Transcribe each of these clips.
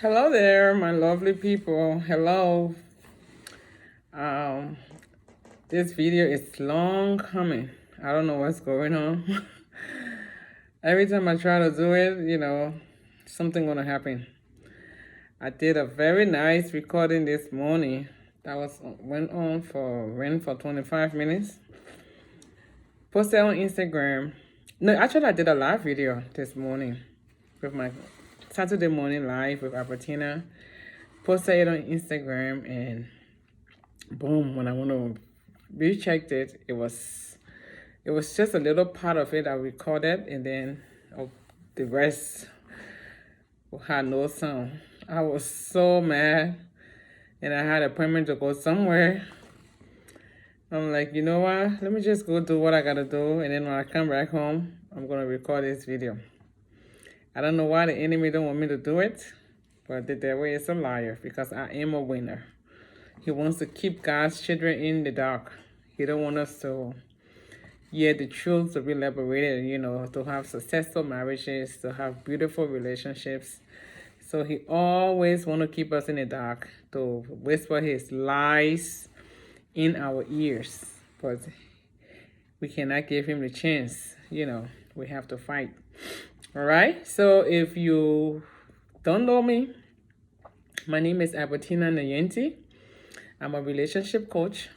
Hello there, my lovely people. Hello. Um, this video is long coming. I don't know what's going on. Every time I try to do it, something gonna happen. I did a very nice recording this morning. That went for 25 minutes. Posted on Instagram. No, actually I did a live video this morning with my Saturday morning live with Albertina. Posted it on Instagram and boom, when I want to rechecked it, it was just a little part of it I recorded, and then the rest had no sound. I was so mad, and I had an appointment to go somewhere. I'm like, you know what? Let me just go do what I gotta do, and then when I come back home, I'm gonna record this video. I don't know why the enemy don't want me to do it, but the devil is a liar because I am a winner. He wants to keep God's children in the dark. He don't want us to hear the truth, to be liberated, to have successful marriages, to have beautiful relationships. So he always want to keep us in the dark, to whisper his lies in our ears. But we cannot give him the chance. We have to fight. All right? So if you don't know me, my name is Albertina Nayenti. I'm a relationship coach.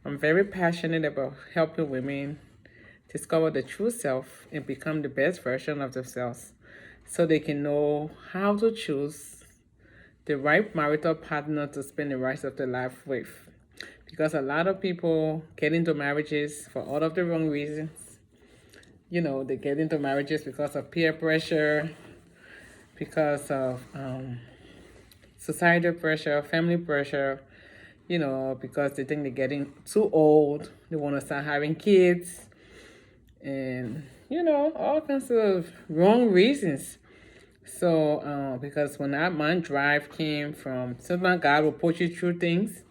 I'm very passionate about helping women discover the true self and become the best version of themselves so they can know how to choose the right marital partner to spend the rest of their life with. Because a lot of people get into marriages for all of the wrong reasons. They get into marriages because of peer pressure, because of societal pressure, family pressure, because they think they're getting too old. They want to start having kids and, all kinds of wrong reasons. So, because when my drive came from, sometimes God will put you through things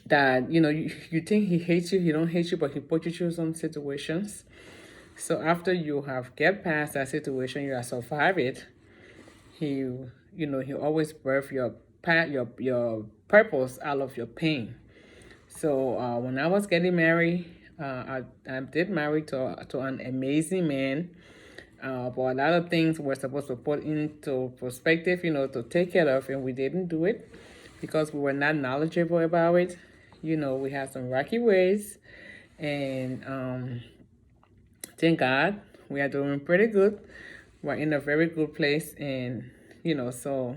that, you think he hates you, he don't hate you, but he put you through some situations. So after you have get past that situation, you have survived it, he always birth your purpose out of your pain. So when I was getting married, I did marry to an amazing man. But a lot of things were supposed to put into perspective, to take care of, and we didn't do it because we were not knowledgeable about it. We had some rocky ways, and thank God we are doing pretty good. We're in a very good place, and so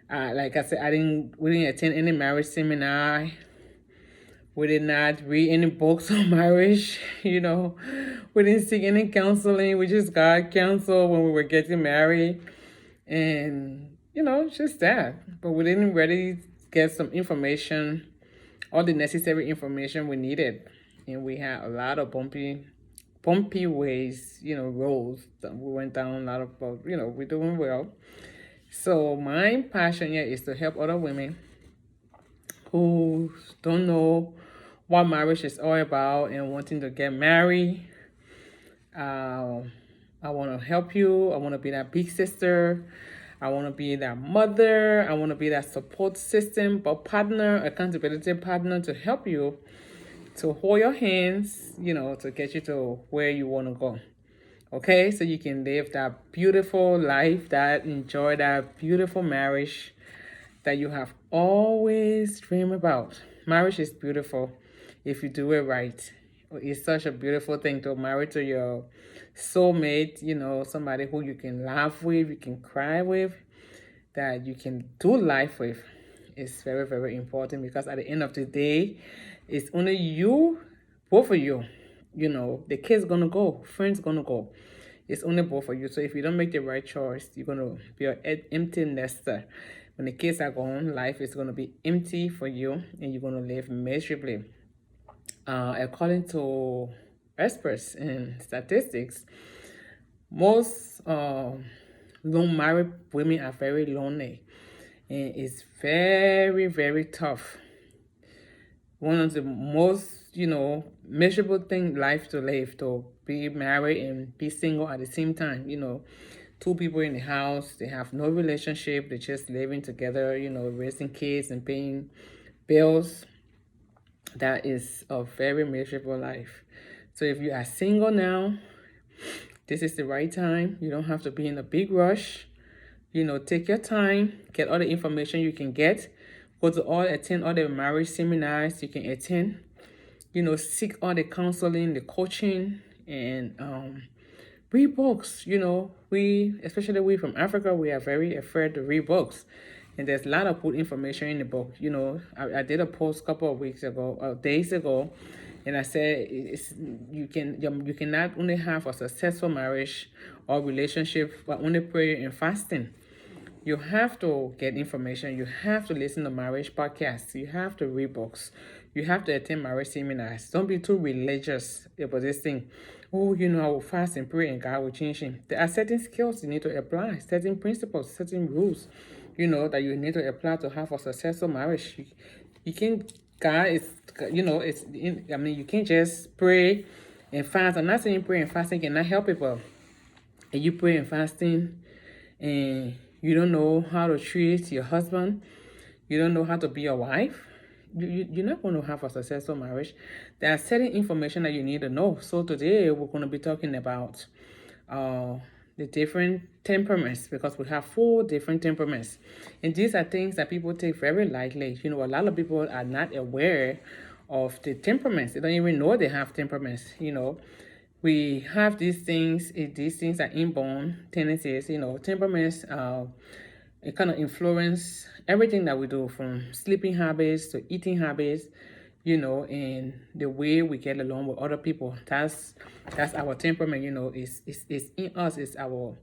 like I said, we didn't attend any marriage seminar. We did not read any books on marriage, We didn't seek any counseling. We just got counsel when we were getting married. And, just that. But we didn't really get some information, all the necessary information we needed. And we had a lot of bumpy ways, roads that we went down a lot of, but, we're doing well. So my passion here is to help other women who don't know what marriage is all about and wanting to get married. I want to help you. I want to be that big sister. I want to be that mother. I want to be that support system, but partner, accountability partner to help you, to hold your hands, to get you to where you want to go. Okay, so you can live that beautiful life, enjoy that beautiful marriage that you have always dreamed about. Marriage is beautiful if you do it right. It's such a beautiful thing to marry to your soulmate, somebody who you can laugh with, you can cry with, that you can do life with. It's very, very important because at the end of the day, it's only you, both of you. The kid's gonna go, friends gonna go. It's only both of you. So if you don't make the right choice, you're gonna be an empty nester. When the kids are gone, life is gonna be empty for you, and you're gonna live miserably. According to experts and statistics, most lone married women are very lonely, and it's very, very tough. One of the most, miserable thing life to live, to be married and be single at the same time, two people in the house, they have no relationship, they're just living together, raising kids and paying bills. That is a very miserable life. So if you are single now, this is the right time. You don't have to be in a big rush. Take your time, get all the information you can get, attend all the marriage seminars you can attend, seek all the counseling, the coaching, and read books. Especially we from Africa, we are very afraid to read books. And there's a lot of good information in the book. I did a post a couple of days ago, and I said you cannot only have a successful marriage or relationship, but only prayer and fasting. You have to get information. You have to listen to marriage podcasts. You have to read books. You have to attend marriage seminars. Don't be too religious about this thing. Oh, I will fast and pray and God will change him. There are certain skills you need to apply, certain principles, certain rules, that you need to apply to have a successful marriage. You can't, God is, you can't just pray and fast. I'm not saying pray and fasting cannot help people. And you pray and fasting and you don't know how to treat your husband, you don't know how to be a wife, you're not going to have a successful marriage. There are certain information that you need to know. So today we're going to be talking about the different temperaments, because we have 4 different temperaments. And these are things that people take very lightly. A lot of people are not aware of the temperaments. They don't even know they have temperaments. We have these things. These things are inborn tendencies. Temperaments, it kind of influence everything that we do, from sleeping habits to eating habits, and the way we get along with other people. That's our temperament. It's in us. It's our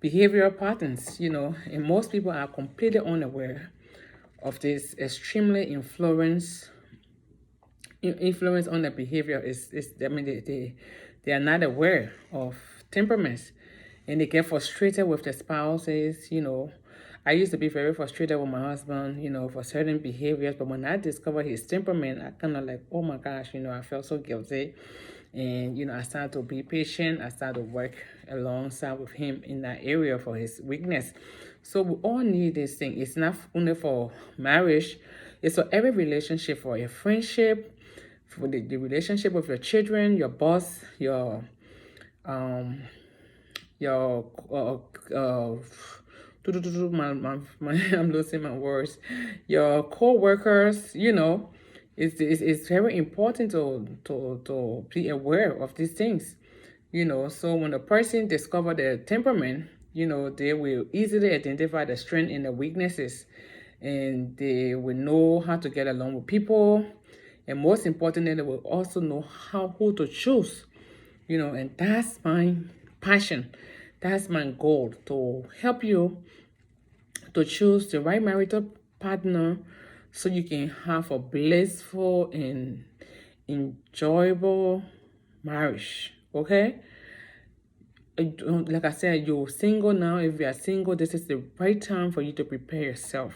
behavioral patterns. And most people are completely unaware of this extremely influence on their behavior. They are not aware of temperaments, and they get frustrated with their spouses. I used to be very frustrated with my husband, for certain behaviors, but when I discovered his temperament, I kind of like, oh my gosh, I felt so guilty. And, I started to be patient. I started to work alongside with him in that area for his weakness. So we all need this thing. It's not only for marriage. It's for every relationship, for a friendship, for the relationship with your children, your boss, your I'm losing my words. Your co-workers, it's very important to be aware of these things. So when a person discovers their temperament, they will easily identify the strength and the weaknesses, and they will know how to get along with people. And most importantly, they will also know who to choose, and that's my passion. That's my goal, to help you to choose the right marital partner so you can have a blissful and enjoyable marriage, okay? Like I said, you're single now. If you are single, this is the right time for you to prepare yourself,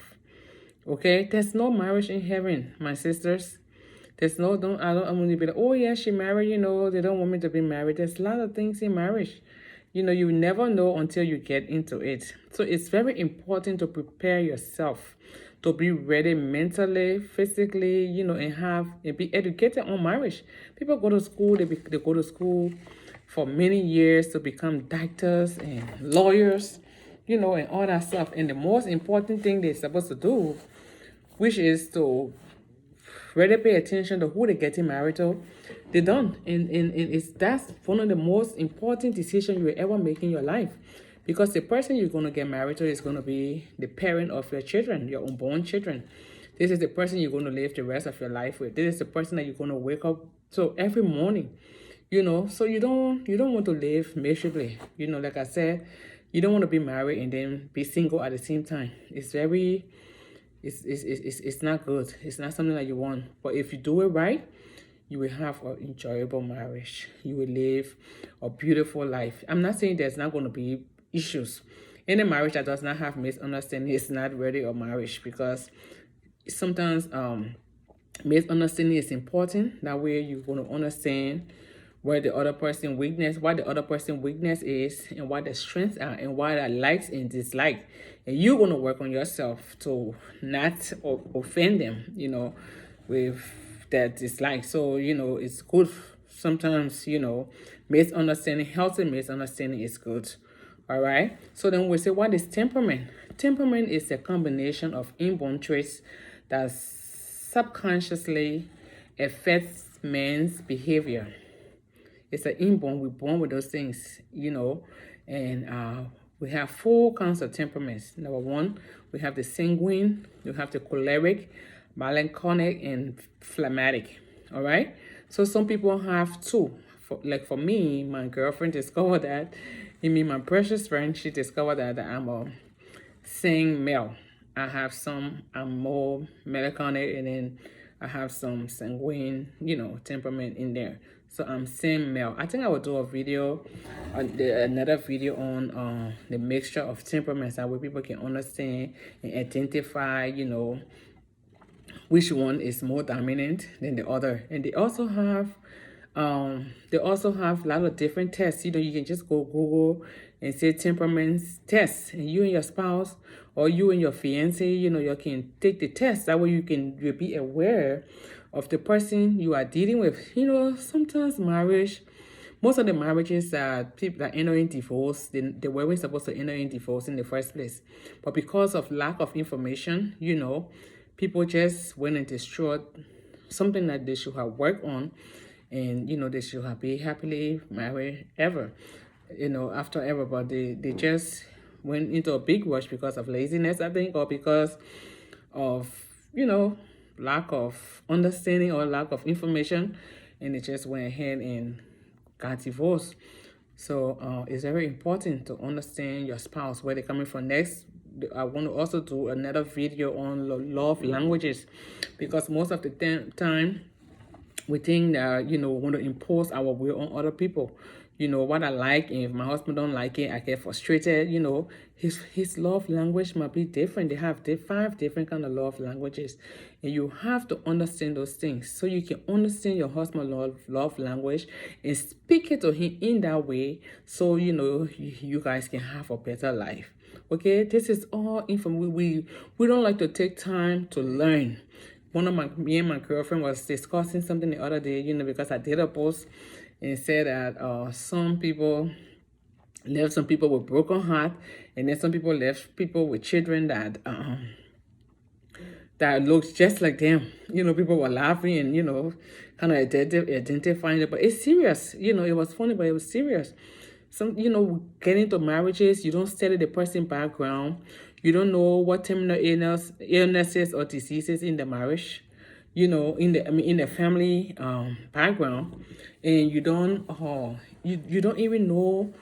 okay? There's no marriage in heaven, my sisters. There's no, I'm going to be like, oh yeah, she married, they don't want me to be married. There's a lot of things in marriage. You never know until you get into it. So it's very important to prepare yourself, to be ready mentally, physically, and be educated on marriage. People go to school, they go to school for many years to become doctors and lawyers, and all that stuff. And the most important thing they're supposed to do, which is to really pay attention to who they're getting married to, they don't. And that's one of the most important decisions you will ever make in your life. Because the person you're going to get married to is going to be the parent of your children, your unborn children. This is the person you're going to live the rest of your life with. This is the person that you're going to wake up to every morning. So you don't want to live miserably. Like I said, you don't want to be married and then be single at the same time. It's not good. It's not something that you want. But if you do it right, you will have an enjoyable marriage. You will live a beautiful life. I'm not saying there's not going to be issues. Any marriage that does not have misunderstanding is not really a marriage, because sometimes misunderstanding is important. That way you're going to understand where the other person weakness, what the other person weakness is, and what the strengths are, and what are likes and dislikes. And you're gonna work on yourself to not offend them, with that dislike. So, it's good sometimes, misunderstanding, healthy misunderstanding is good. All right. So then we say, what is temperament? Temperament is a combination of inborn traits that subconsciously affects man's behavior. It's an inborn. We're born with those things, and we have four kinds of temperaments. Number one, we have the sanguine, we have the choleric, melancholic, and phlegmatic. All right. So some people have two. For me, my girlfriend discovered that. My precious friend, she discovered that I'm a sang male. I have some, I'm more melancholic, and then I have some sanguine, temperament in there. So I'm same male. I think I will do a video, another video on the mixture of temperaments, that way people can understand and identify, which one is more dominant than the other. And they also have a lot of different tests. You can just go Google and say temperaments test, and you and your spouse or you and your fiance, you can take the test. That way you'll be aware of the person you are dealing with. Sometimes most of the marriages that people that enter in divorce, they weren't supposed to enter in divorce in the first place. But because of lack of information, people just went and destroyed something that they should have worked on, and they should have been happily married ever, after ever. But they just went into a big rush because of laziness, I think, or because of lack of understanding or lack of information, and they just went ahead and got divorced. So it's very important to understand your spouse, where they're coming from. Next, I want to also do another video on love languages, because most of the time we think that, we want to impose our will on other people. What I like, and if my husband don't like it, I get frustrated. His love language might be different. They have 5 different kind of love languages, and you have to understand those things so you can understand your husband's love language and speak it to him in that way, so you guys can have a better life. Okay, this is all information. We don't like to take time to learn. Me and my girlfriend was discussing something the other day, because I did a post and said that some people left some people with broken heart, and then some people left people with children that looks just like them. People were laughing and kind of identifying it, but it's serious. It was funny, but it was serious. Getting into marriages, you don't study the person's background. You don't know what terminal illnesses or diseases in the marriage, in the family background, and you don't even know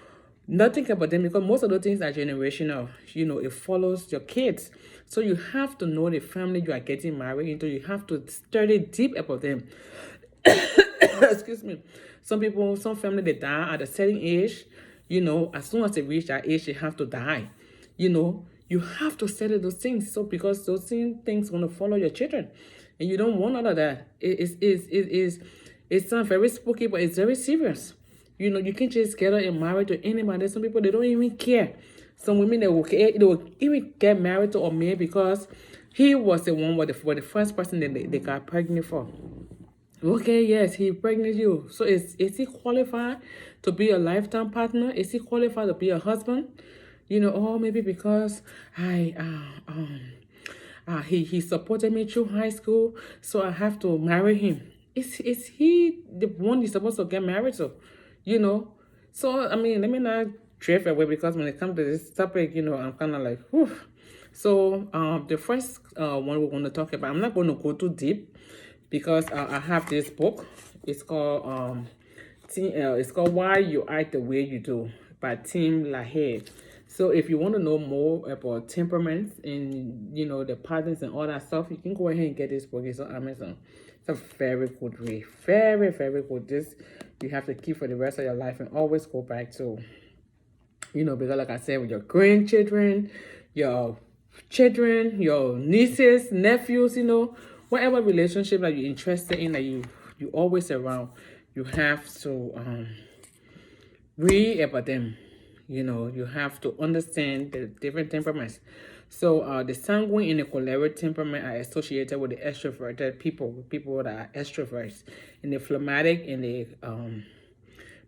nothing about them, because most of the things are generational. It follows your kids. So you have to know the family you are getting married into. You have to study deep about them. Excuse me. Some family, they die at a certain age. As soon as they reach that age, they have to die. You have to study those things. So because those things going to follow your children, and you don't want all of that. It sounds very spooky, but it's very serious. You can't just get and married to anybody. Some people, they don't even care. Some women, they will even get married to a man because he was the one for the first person that they got pregnant for. Okay, yes, he pregnant you. So is he qualified to be a lifetime partner? Is he qualified to be a husband? Maybe because he supported me through high school, so I have to marry him. Is he the one you're supposed to get married to? So let me not drift away, because when it comes to this topic, I'm kind of like, whew. So the first one we're going to talk about, I'm not going to go too deep, because I have this book. It's called Why You Act the Way You Do by Tim LaHaye. So if you want to know more about temperaments and the patterns and all that stuff, you can go ahead and get this book. It's on Amazon. It's a very good read. Very, very good. This you have to keep for the rest of your life and always go back to. Because like I said, with your grandchildren, your children, your nieces, nephews, whatever relationship that you're interested in, that you always around, you have to read about them. You have to understand the different temperaments. So the sanguine and the choleric temperament are associated with the extroverted people that are extroverts, and the phlegmatic and the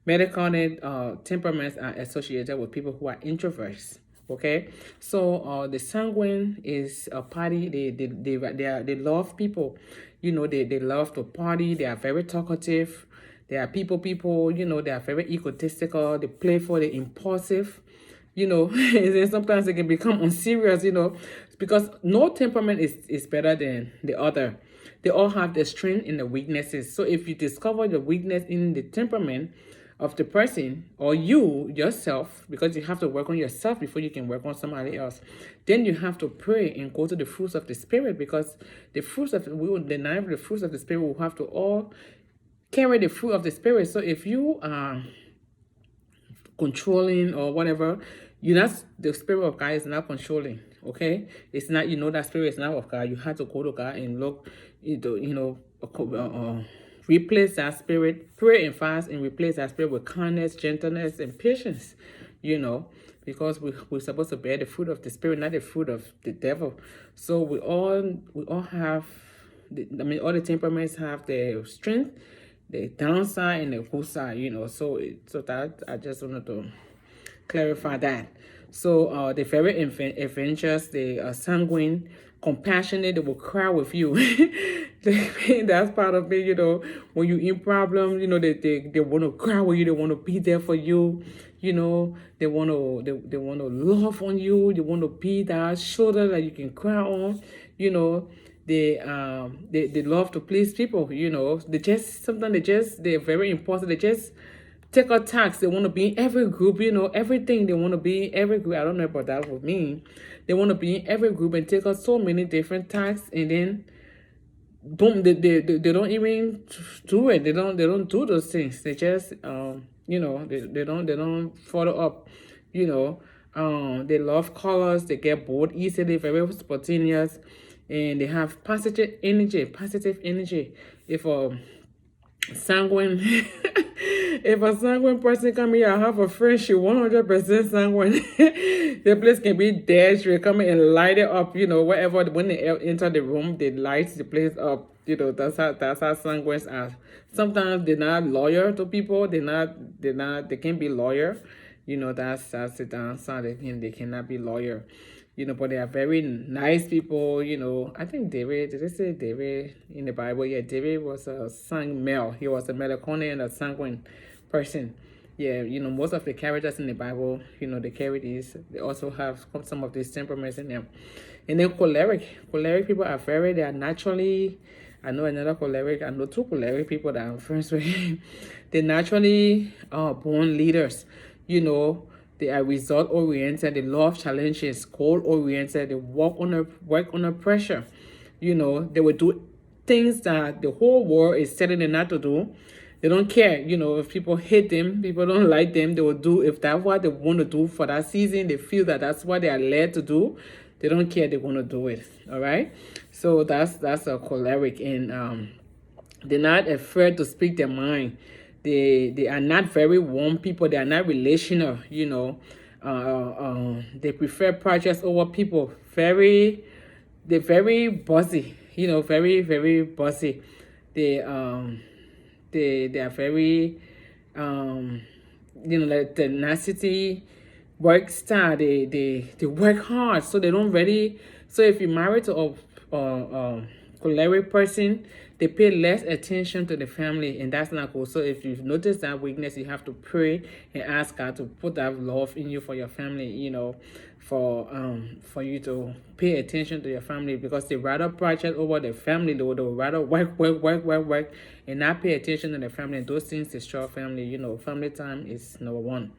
melancholic temperaments are associated with people who are introverts. Okay, so the sanguine is a party. They love people. They love to party. They are very talkative. They are people. They are very egotistical. They playful. They're impulsive. And then sometimes they can become unserious. Because no temperament is better than the other. They all have their strengths and the weaknesses. So if you discover the weakness in the temperament of the person or you yourself, because you have to work on yourself before you can work on somebody else, then you have to pray and go to the fruits of the spirit, because the fruits of the fruits of the spirit will have to all carry the fruit of the spirit. So if you are controlling or whatever, the spirit of God is not controlling. Okay, it's not. That spirit is not of God. You have to go to God and look. Replace that spirit, pray and fast, and replace that spirit with kindness, gentleness, and patience. Because we're supposed to bear the fruit of the spirit, not the fruit of the devil. So we all have. All the temperaments have their strength, the downside, and the good side. So that I just wanted to clarify that. So they're very adventurous. They are sanguine, compassionate. They will cry with you. That's part of it. When you're in problem, they want to cry with you. They want to be there for you. They want to love on you. They want to be that shoulder that you can cry on. They love to please people. They're very important. They just take a tax. They want to be in every group, everything. They want to be in every group. I don't know about that with me. They want to be in every group and take out so many different tasks, and then boom, they don't even do it. They don't do those things. They just they don't follow up. They love colors. They get bored easily, very spontaneous, and they have positive energy. If sanguine if a sanguine person come here, I have a friend, she 100% sanguine. The place can be dead, she'll come in and light it up, whatever. When they enter the room, they light the place up. That's how sanguines are. Sometimes they're not loyal to people. They can't be loyal. That's the downside. They cannot be loyal. But they are very nice people. I think David, did they say David in the Bible? Yeah, David was a male. He was a melancholic and a sanguine person. Yeah, most of the characters in the Bible, they carry these. They also have some of these temperaments in them. And then choleric. Choleric people they are naturally, I know another choleric, I know two choleric people that I'm friends with. They're naturally born leaders. They are result-oriented. They love challenges, goal-oriented. They work under pressure. They will do things that the whole world is telling them not to do. They don't care. If people hate them, people don't like them, they will do. If that's what they want to do for that season, they feel that that's what they are led to do. They don't care. They're going to do it. All right. So that's a choleric, and they're not afraid to speak their mind. They are not very warm people. They are not relational. They prefer projects over people. They're very bossy. Very very bossy. They are very like tenacity, work style. They work hard, so they don't really. So if you're married to a choleric person, they pay less attention to the family, and that's not good. So if you've noticed that weakness, you have to pray and ask God to put that love in you for your family, for you to pay attention to your family, because they rather project over the family. They would rather work, and not pay attention to the family. And those things destroy family. Family time is number one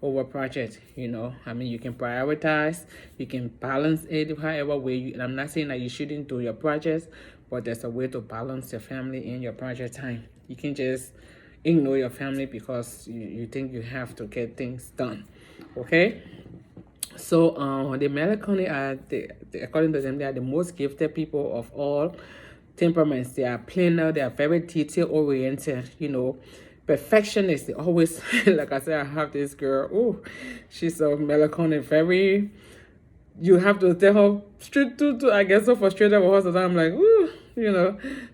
over project. You can prioritize, you can balance it however way. And I'm not saying that you shouldn't do your projects, but there's a way to balance your family and your project time. You can just ignore your family because you think you have to get things done. Okay? So the melancholy are, according to them, they are the most gifted people of all temperaments. They are planner, they are very detail oriented, perfectionist. They always, like I said, I have this girl. Oh, she's so melancholic, very. You have to tell her straight to. I get so frustrated with her sometimes. I'm like, ooh,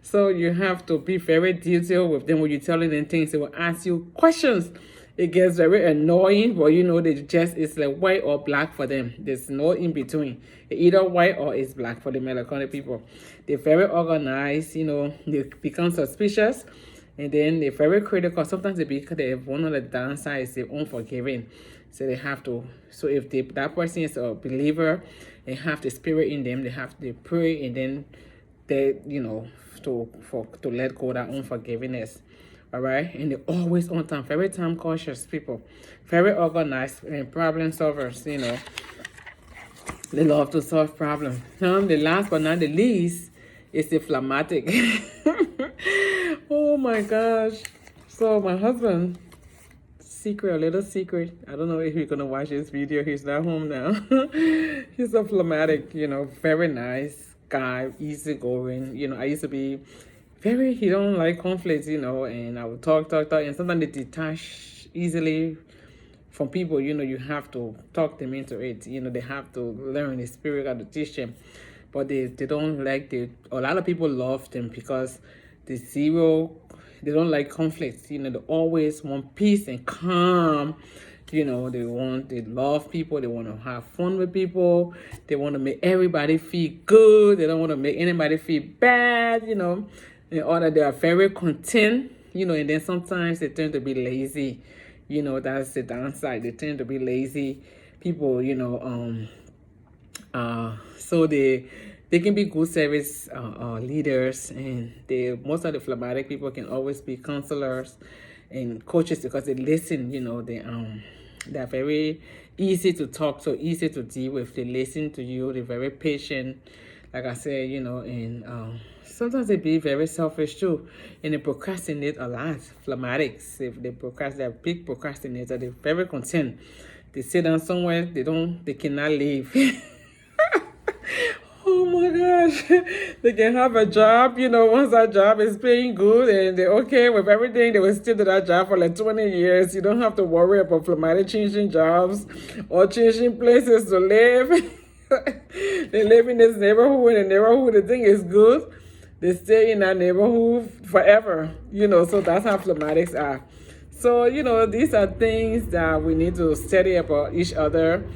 So you have to be very detailed with them when you're telling them things. They will ask you questions. It gets very annoying, but they just, it's like white or black for them. There's no in between. Either white or it's black for the melancholic people. They're very organized, they become suspicious, and then they're very critical. Sometimes they have one of the downsides, they're unforgiving. So they have to, so if that person is a believer, they have the spirit in them, they have to pray, and then they, to let go of that unforgiveness. All right, and they're always on time, very time cautious people, very organized and problem solvers. They love to solve problems. The last but not the least is the phlegmatic. Oh my gosh! So my husband, a little secret. I don't know if he's gonna watch this video. He's not home now. He's a phlegmatic, very nice guy, easygoing. I used to be he don't like conflicts, and I would talk, and sometimes they detach easily from people. You have to talk them into it. They have to learn the spirit, got to teach them. But they don't like a lot of people love them because they don't like conflicts. They always want peace and calm. They love people. They want to have fun with people. They want to make everybody feel good. They don't want to make anybody feel bad, in order they are very content, and then sometimes they tend to be lazy. That's the downside. They tend to be lazy people, so they can be good service leaders, and most of the phlegmatic people can always be counselors and coaches because they listen. They're very easy to talk to, easy to deal with. They listen to you. They're very patient, like I said, and sometimes they be very selfish too, and they procrastinate a lot. Phlegmatics, if they're big procrastinators. They're very content. They sit down somewhere, they cannot leave. Oh my gosh, they can have a job, once that job is paying good and they're okay with everything, they will still do that job for like 20 years. You don't have to worry about phlegmatic changing jobs or changing places to live. They live in this neighborhood, and the neighborhood, the thing is good. They stay in that neighborhood forever, so that's how phlegmatics are. So, these are things that we need to study about each other.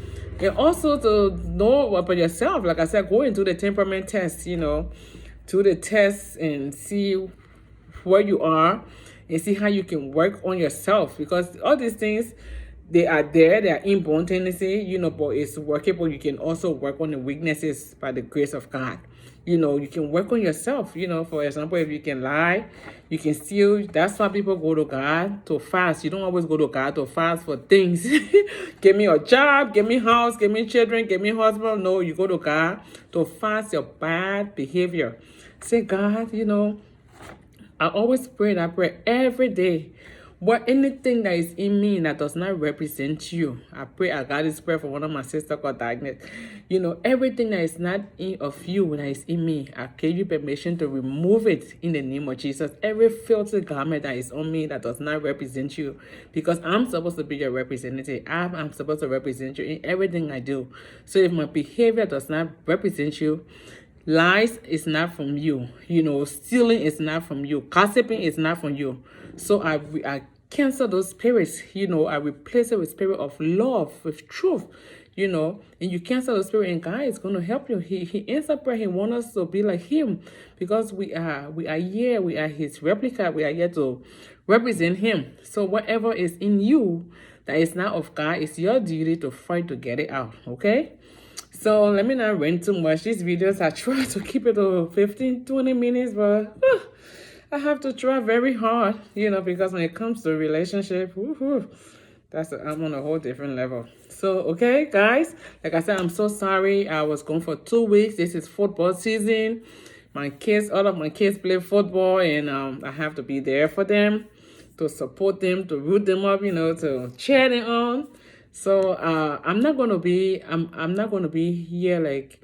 And also to know about yourself. Like I said, go into the temperament test, do the test and see where you are and see how you can work on yourself. Because all these things, they are there, they are inborn tendency, but it's workable. You can also work on the weaknesses by the grace of God. You can work on yourself. For example, if you can lie, you can steal. That's why people go to God to fast. You don't always go to God to fast for things. Give me a job, give me house, give me children, give me husband. No, you go to God to fast your bad behavior. Say, God, I always pray that prayer every day. Anything that is in me that does not represent you, I pray. I got this prayer for one of my sisters got diagnosed. Everything that is not of you that is in me, I give you permission to remove it in the name of Jesus. Every filthy garment that is on me that does not represent you, because I'm supposed to be your representative. I'm supposed to represent you in everything I do. So if my behavior does not represent you, lies is not from you. Stealing is not from you. Gossiping is not from you. So I cancel those spirits. I replace it with spirit of love, with truth. And you cancel the spirit, and God is going to help you. He answers prayer. He wants us to be like Him, because we are here. We are His replica. We are here to represent Him. So whatever is in you that is not of God, it's your duty to fight to get it out. Okay. So let me not rant too much. These videos, I try to keep it to 15-20 minutes, but I have to try very hard, because when it comes to relationship, I'm on a whole different level. So, okay, guys, like I said, I'm so sorry. I was gone for 2 weeks. This is football season. All of my kids play football, and I have to be there for them, to support them, to root them up, to cheer them on. So I'm not gonna be here like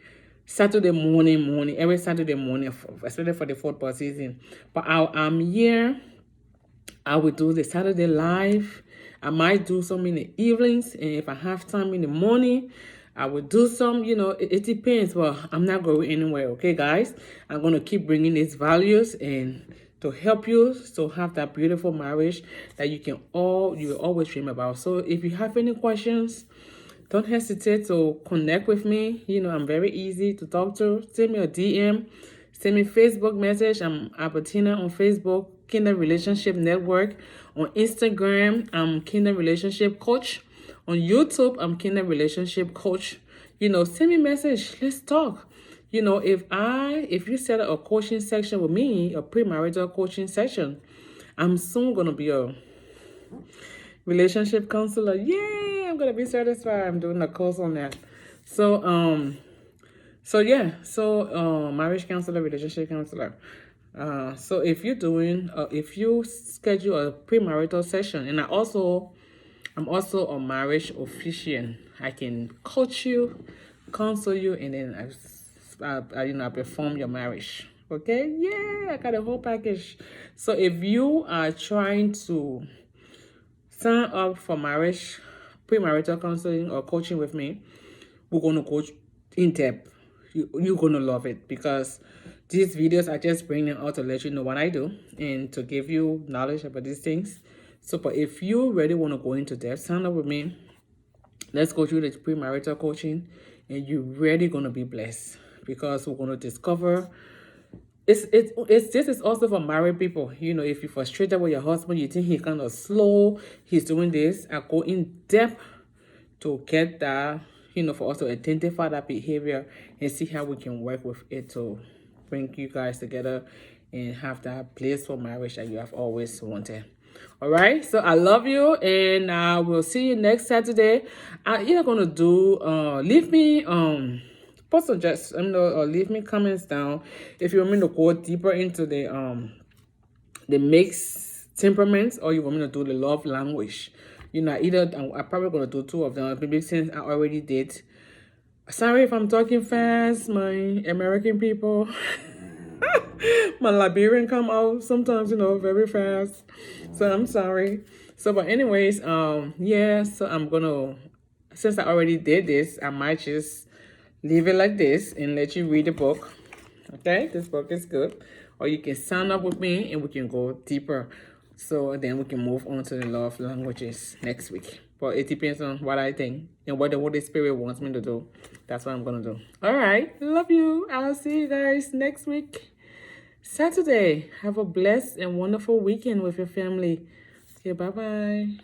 Saturday morning, every Saturday morning, especially for the football season. But I'm here I will do the Saturday live. I might do some in the evenings, and if I have time in the morning, I will do some. It depends. Well, I'm not going anywhere, okay, guys? I'm going to keep bringing these values and to help you to have that beautiful marriage that you always dream about. So if you have any questions, don't hesitate to connect with me. I'm very easy to talk to. Send me a DM. Send me Facebook message. I'm Albertina on Facebook, Kingdom Relationship Network. On Instagram, I'm Kingdom Relationship Coach. On YouTube, I'm Kingdom Relationship Coach. Send me a message. Let's talk. If you set up a coaching section with me, a premarital coaching session, I'm soon gonna be a relationship counselor. Yay! I'm gonna be satisfied. I'm doing a course on that. Marriage counselor, relationship counselor. So if you schedule a premarital session, and I'm also a marriage officiant. I can coach you, counsel you, and then I perform your marriage. Okay? Yeah, I got a whole package. So if you are trying to sign up for marriage, premarital counseling or coaching with me, we're going to go in depth. You're going to love it because these videos are just bringing out to let you know what I do and to give you knowledge about these things. So, but if you really want to go into depth, sign up with me. Let's go through the premarital coaching and you're really going to be blessed because we're going to discover this is also for married people. If you're frustrated with your husband, you think he's kind of slow, he's doing this, I go in depth to get that, for us to identify that behavior and see how we can work with it to bring you guys together and have that blissful marriage that you have always wanted. All right, so I love you, and I will see you next Saturday. You're gonna do leave me post suggest or leave me comments down if you want me to go deeper into the mixed temperaments, or you want me to do the love language. I'm probably gonna do two of them. Maybe since I already did. Sorry if I'm talking fast, my American people. My Liberian come out sometimes, very fast. So I'm sorry. So, but anyways, yeah, so I'm gonna, since I already did this, I might just leave it like this and let you read the book. Okay, this book is good. Or you can sign up with me and we can go deeper. So then we can move on to the love languages next week. But it depends on what I think and what the Holy Spirit wants me to do. That's what I'm going to do. All right. Love you. I'll see you guys next week, Saturday. Have a blessed and wonderful weekend with your family. Okay, bye-bye.